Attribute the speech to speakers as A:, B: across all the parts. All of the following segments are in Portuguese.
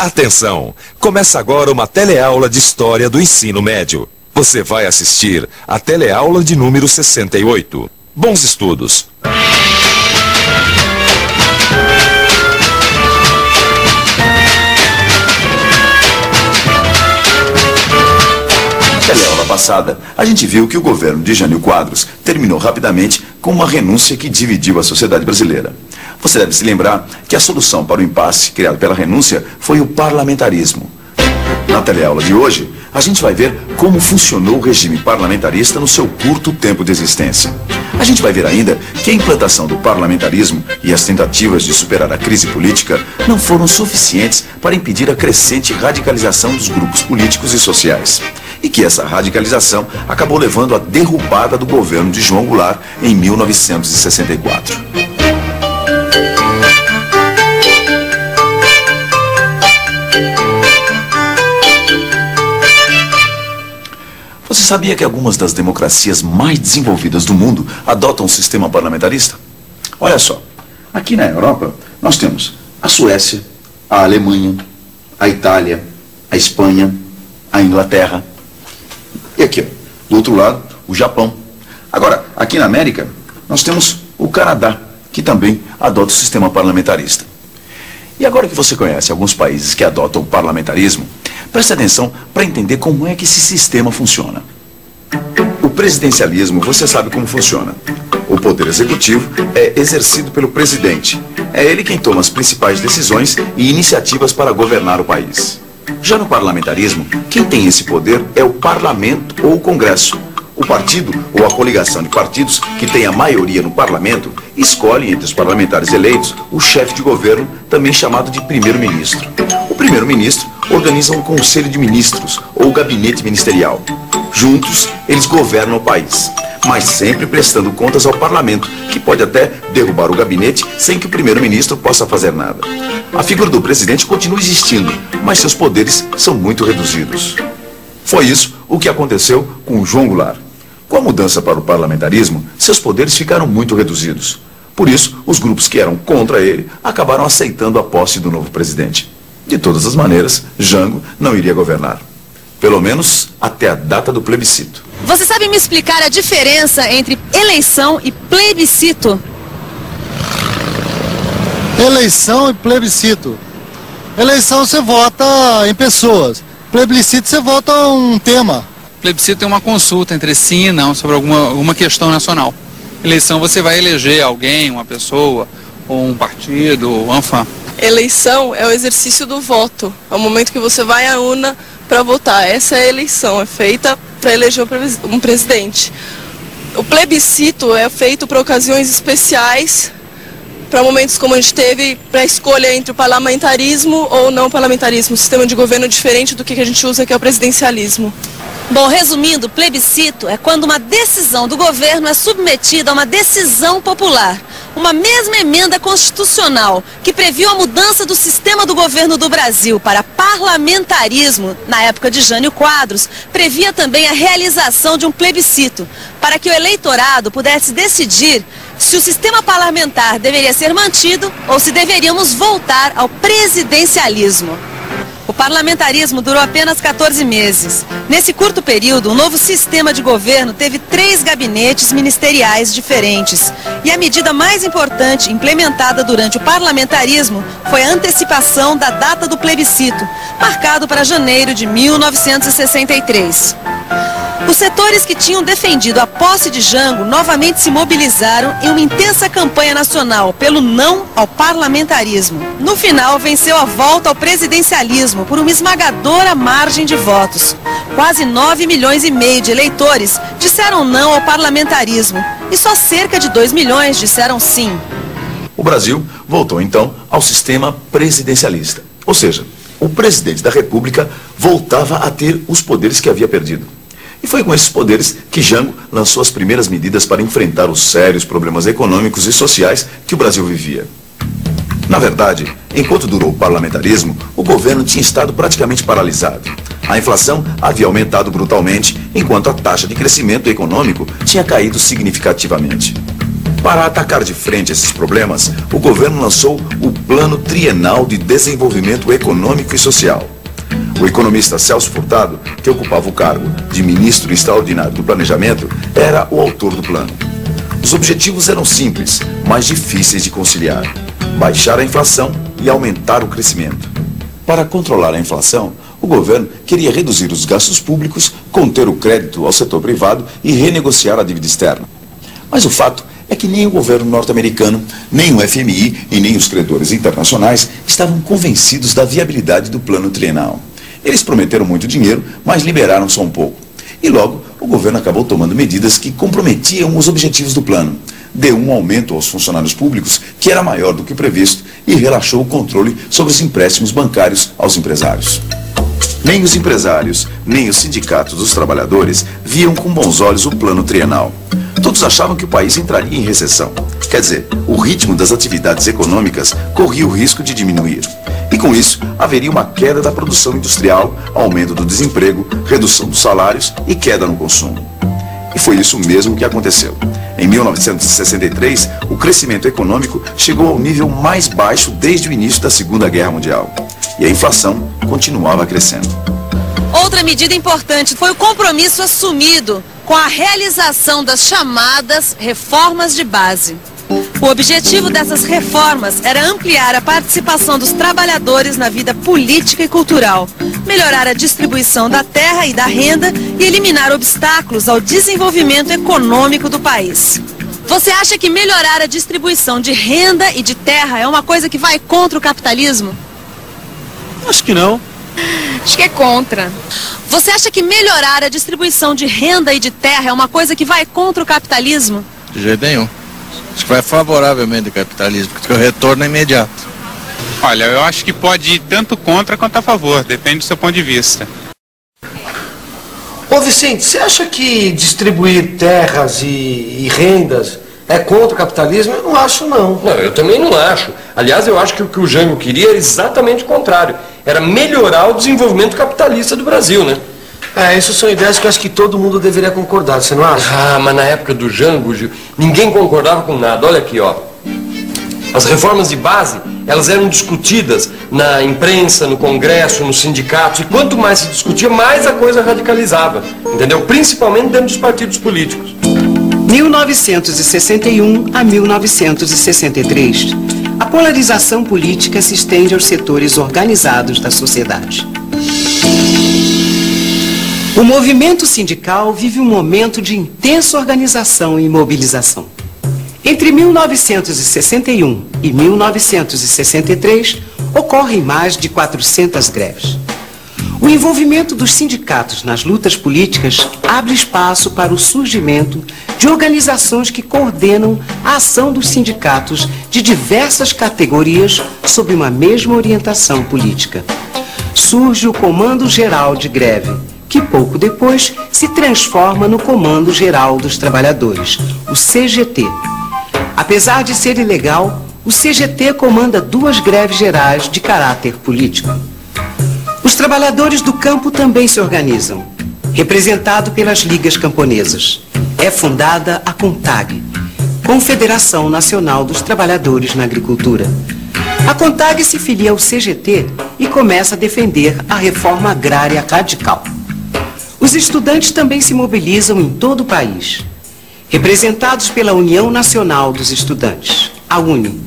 A: Atenção! Começa agora uma teleaula de História do Ensino Médio. Você vai assistir a teleaula de número 68. Bons estudos!
B: Na teleaula passada, a gente viu que o governo de Jânio Quadros terminou rapidamente com uma renúncia que dividiu a sociedade brasileira. Você deve se lembrar que a solução para o impasse criado pela renúncia foi o parlamentarismo. Na teleaula de hoje, a gente vai ver como funcionou o regime parlamentarista no seu curto tempo de existência. A gente vai ver ainda que a implantação do parlamentarismo e as tentativas de superar a crise política não foram suficientes para impedir a crescente radicalização dos grupos políticos e sociais. E que essa radicalização acabou levando à derrubada do governo de João Goulart em 1964. Você sabia que algumas das democracias mais desenvolvidas do mundo adotam um sistema parlamentarista? Olha só, aqui na Europa nós temos a Suécia, a Alemanha, a Itália, a Espanha, a Inglaterra e aqui, do outro lado, o Japão. Agora, aqui na América, nós temos o Canadá, que também adota o sistema parlamentarista. E agora que você conhece alguns países que adotam o parlamentarismo, preste atenção para entender como é que esse sistema funciona. O presidencialismo, você sabe como funciona. O poder executivo é exercido pelo presidente. É ele quem toma as principais decisões e iniciativas para governar o país. Já no parlamentarismo, quem tem esse poder é o parlamento ou o congresso. O partido ou a coligação de partidos que tem a maioria no parlamento escolhe entre os parlamentares eleitos o chefe de governo, também chamado de primeiro-ministro. O primeiro-ministro organiza um conselho de ministros ou gabinete ministerial. Juntos, eles governam o país, mas sempre prestando contas ao parlamento, que pode até derrubar o gabinete sem que o primeiro-ministro possa fazer nada. A figura do presidente continua existindo, mas seus poderes são muito reduzidos. Foi isso o que aconteceu com João Goulart. Com a mudança para o parlamentarismo, seus poderes ficaram muito reduzidos. Por isso, os grupos que eram contra ele acabaram aceitando a posse do novo presidente. De todas as maneiras, Jango não iria governar. Pelo menos até a data do plebiscito.
C: Você sabe me explicar a diferença entre eleição e plebiscito?
D: Eleição e plebiscito. Eleição você vota em pessoas. Plebiscito você vota um tema.
E: Plebiscito é uma consulta entre sim e não sobre alguma questão nacional. Eleição você vai eleger alguém, uma pessoa, ou um partido, ou enfim.
F: Eleição é o exercício do voto. É o momento que você vai à urna para votar. Essa é a eleição, é feita para eleger um presidente. O plebiscito é feito para ocasiões especiais, para momentos como a gente teve, para a escolha entre o parlamentarismo ou não parlamentarismo, um sistema de governo diferente do que a gente usa, que é o presidencialismo.
C: Bom, resumindo, plebiscito é quando uma decisão do governo é submetida a uma decisão popular. Uma mesma emenda constitucional que previu a mudança do sistema do governo do Brasil para parlamentarismo, na época de Jânio Quadros, previa também a realização de um plebiscito, para que o eleitorado pudesse decidir se o sistema parlamentar deveria ser mantido ou se deveríamos voltar ao presidencialismo. O parlamentarismo durou apenas 14 meses. Nesse curto período, o novo sistema de governo teve 3 gabinetes ministeriais diferentes. E a medida mais importante implementada durante o parlamentarismo foi a antecipação da data do plebiscito, marcado para janeiro de 1963. Os setores que tinham defendido a posse de Jango novamente se mobilizaram em uma intensa campanha nacional pelo não ao parlamentarismo. No final, venceu a volta ao presidencialismo por uma esmagadora margem de votos. Quase 9,5 milhões de eleitores disseram não ao parlamentarismo e só cerca de 2 milhões disseram sim.
B: O Brasil voltou então ao sistema presidencialista, ou seja, o presidente da República voltava a ter os poderes que havia perdido. E foi com esses poderes que Jango lançou as primeiras medidas para enfrentar os sérios problemas econômicos e sociais que o Brasil vivia. Na verdade, enquanto durou o parlamentarismo, o governo tinha estado praticamente paralisado. A inflação havia aumentado brutalmente, enquanto a taxa de crescimento econômico tinha caído significativamente. Para atacar de frente esses problemas, o governo lançou o Plano Trienal de Desenvolvimento Econômico e Social. O economista Celso Furtado, que ocupava o cargo de ministro extraordinário do Planejamento, era o autor do plano. Os objetivos eram simples, mas difíceis de conciliar: baixar a inflação e aumentar o crescimento. Para controlar a inflação, o governo queria reduzir os gastos públicos, conter o crédito ao setor privado e renegociar a dívida externa. Mas o fato é que nem o governo norte-americano, nem o FMI e nem os credores internacionais estavam convencidos da viabilidade do plano trienal. Eles prometeram muito dinheiro, mas liberaram só um pouco. E logo, o governo acabou tomando medidas que comprometiam os objetivos do plano. Deu um aumento aos funcionários públicos, que era maior do que o previsto, e relaxou o controle sobre os empréstimos bancários aos empresários. Nem os empresários, nem os sindicatos dos trabalhadores viam com bons olhos o plano trienal. Todos achavam que o país entraria em recessão. Quer dizer, o ritmo das atividades econômicas corria o risco de diminuir. E com isso, haveria uma queda da produção industrial, aumento do desemprego, redução dos salários e queda no consumo. E foi isso mesmo que aconteceu. Em 1963, o crescimento econômico chegou ao nível mais baixo desde o início da Segunda Guerra Mundial. E a inflação continuava crescendo.
C: Outra medida importante foi o compromisso assumido com a realização das chamadas reformas de base. O objetivo dessas reformas era ampliar a participação dos trabalhadores na vida política e cultural, melhorar a distribuição da terra e da renda e eliminar obstáculos ao desenvolvimento econômico do país. Você acha que melhorar a distribuição de renda e de terra é uma coisa que vai contra o capitalismo?
G: Acho que não.
C: Acho que é contra. Você acha que melhorar a distribuição de renda e de terra é uma coisa que vai contra o capitalismo?
G: De jeito nenhum. Acho que vai favoravelmente ao capitalismo, porque o retorno é imediato.
E: Olha, eu acho que pode ir tanto contra quanto a favor, depende do seu ponto de vista.
H: Ô Vicente, você acha que distribuir terras e rendas é contra o capitalismo? Eu não acho, não.
I: Não, eu também não acho. Aliás, eu acho que o que o Jango queria era exatamente o contrário. Era melhorar o desenvolvimento capitalista do Brasil, né?
H: Essas são ideias que eu acho que todo mundo deveria concordar, você não acha?
I: Ah, mas na época do Jango, Gil, ninguém concordava com nada. Olha aqui, ó. As reformas de base, elas eram discutidas na imprensa, no Congresso, nos sindicatos, e quanto mais se discutia, mais a coisa radicalizava, entendeu? Principalmente dentro dos partidos políticos.
J: 1961 a 1963. A polarização política se estende aos setores organizados da sociedade. O movimento sindical vive um momento de intensa organização e mobilização. Entre 1961 e 1963, ocorrem mais de 400 greves. O envolvimento dos sindicatos nas lutas políticas abre espaço para o surgimento de organizações que coordenam a ação dos sindicatos de diversas categorias sob uma mesma orientação política. Surge o Comando Geral de Greve, que pouco depois se transforma no Comando Geral dos Trabalhadores, o CGT. Apesar de ser ilegal, o CGT comanda 2 greves gerais de caráter político. Os trabalhadores do campo também se organizam, representado pelas ligas camponesas. É fundada a CONTAG, Confederação Nacional dos Trabalhadores na Agricultura. A CONTAG se filia ao CGT e começa a defender a reforma agrária radical. Os estudantes também se mobilizam em todo o país, representados pela União Nacional dos Estudantes, a UNE.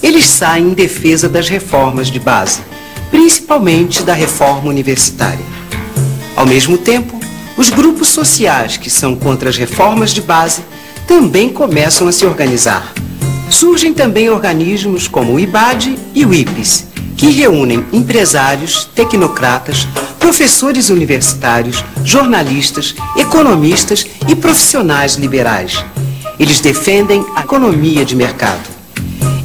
J: Eles saem em defesa das reformas de base, principalmente da reforma universitária. Ao mesmo tempo, os grupos sociais que são contra as reformas de base também começam a se organizar. Surgem também organismos como o IBAD e o IPES, que reúnem empresários, tecnocratas, professores universitários, jornalistas, economistas e profissionais liberais. Eles defendem a economia de mercado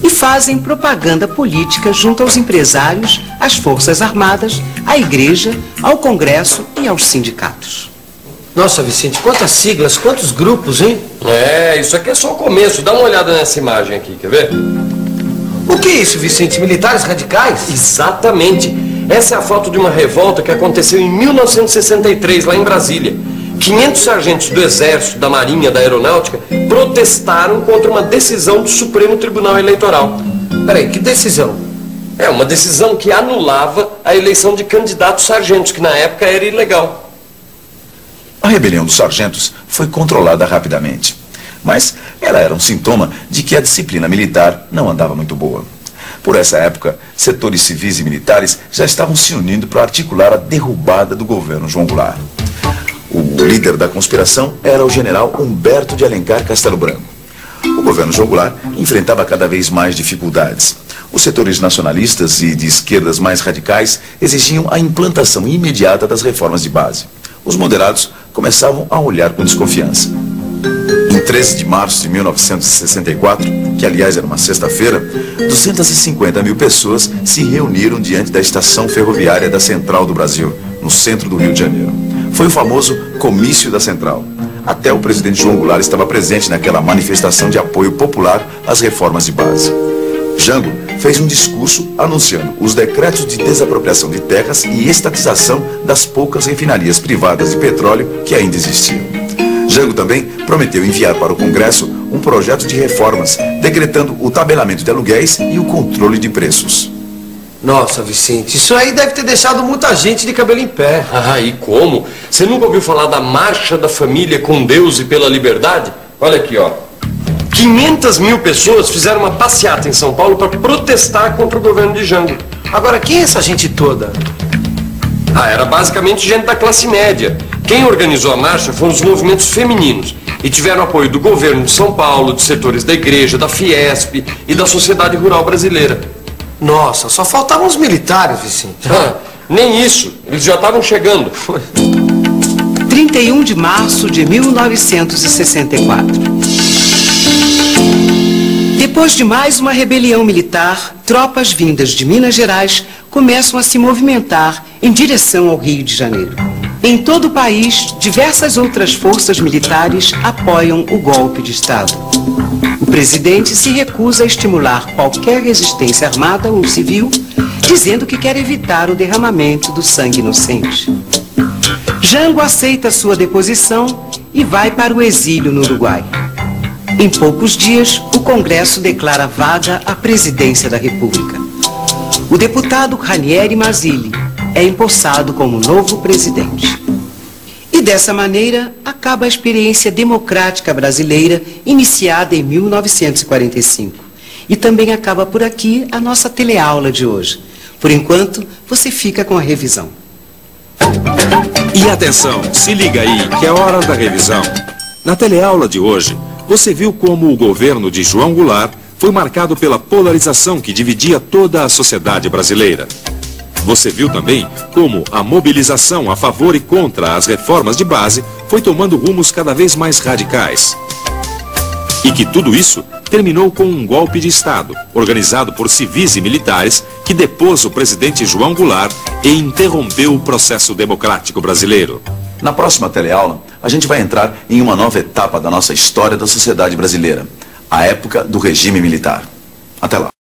J: e fazem propaganda política junto aos empresários, às Forças Armadas, à Igreja, ao Congresso e aos sindicatos.
H: Nossa, Vicente, quantas siglas, quantos grupos, hein?
I: Isso aqui é só o começo. Dá uma olhada nessa imagem aqui, quer ver?
H: O que é isso, Vicente? Militares radicais?
I: Exatamente. Essa é a foto de uma revolta que aconteceu em 1963, lá em Brasília. 500 sargentos do Exército, da Marinha, da Aeronáutica protestaram contra uma decisão do Supremo Tribunal Eleitoral.
H: Peraí, que decisão?
I: É uma decisão que anulava a eleição de candidatos sargentos, que na época era ilegal.
B: A rebelião dos sargentos foi controlada rapidamente, mas ela era um sintoma de que a disciplina militar não andava muito boa. Por essa época, setores civis e militares já estavam se unindo para articular a derrubada do governo João Goulart. O líder da conspiração era o general Humberto de Alencar Castelo Branco. O governo João Goulart enfrentava cada vez mais dificuldades. Os setores nacionalistas e de esquerdas mais radicais exigiam a implantação imediata das reformas de base. Os moderados começavam a olhar com desconfiança. Em 13 de março de 1964, que aliás era uma sexta-feira, 250 mil pessoas se reuniram diante da estação ferroviária da Central do Brasil, no centro do Rio de Janeiro. Foi o famoso Comício da Central. Até o presidente João Goulart estava presente naquela manifestação de apoio popular às reformas de base. Jango fez um discurso anunciando os decretos de desapropriação de terras e estatização das poucas refinarias privadas de petróleo que ainda existiam. Jango também prometeu enviar para o Congresso um projeto de reformas, decretando o tabelamento de aluguéis e o controle de preços.
H: Nossa, Vicente, isso aí deve ter deixado muita gente de cabelo em pé.
I: Ah, e como? Você nunca ouviu falar da Marcha da Família com Deus e pela Liberdade? Olha aqui, ó. 500 mil pessoas fizeram uma passeata em São Paulo para protestar contra o governo de Jango.
H: Agora, quem é essa gente toda?
I: Ah, era basicamente gente da classe média. Quem organizou a marcha foram os movimentos femininos e tiveram apoio do governo de São Paulo, de setores da igreja, da Fiesp e da sociedade rural brasileira.
H: Nossa, só faltavam os militares, Vicente.
I: Nem isso, eles já estavam chegando.
J: 31 de março de 1964. Depois de mais uma rebelião militar, tropas vindas de Minas Gerais começam a se movimentar em direção ao Rio de Janeiro. Em todo o país, diversas outras forças militares apoiam o golpe de Estado. O presidente se recusa a estimular qualquer resistência armada ou civil, dizendo que quer evitar o derramamento do sangue inocente. Jango aceita sua deposição e vai para o exílio no Uruguai. Em poucos dias, o Congresso declara vaga a presidência da República. O deputado Ranieri Mazzilli é empossado como novo presidente. E dessa maneira, acaba a experiência democrática brasileira iniciada em 1945. E também acaba por aqui a nossa teleaula de hoje. Por enquanto, você fica com a revisão.
A: E atenção, se liga aí, que é hora da revisão. Na teleaula de hoje, você viu como o governo de João Goulart foi marcado pela polarização que dividia toda a sociedade brasileira. Você viu também como a mobilização a favor e contra as reformas de base foi tomando rumos cada vez mais radicais. E que tudo isso terminou com um golpe de Estado, organizado por civis e militares, que depôs o presidente João Goulart e interrompeu o processo democrático brasileiro.
B: Na próxima teleaula, a gente vai entrar em uma nova etapa da nossa história da sociedade brasileira, a época do regime militar. Até lá.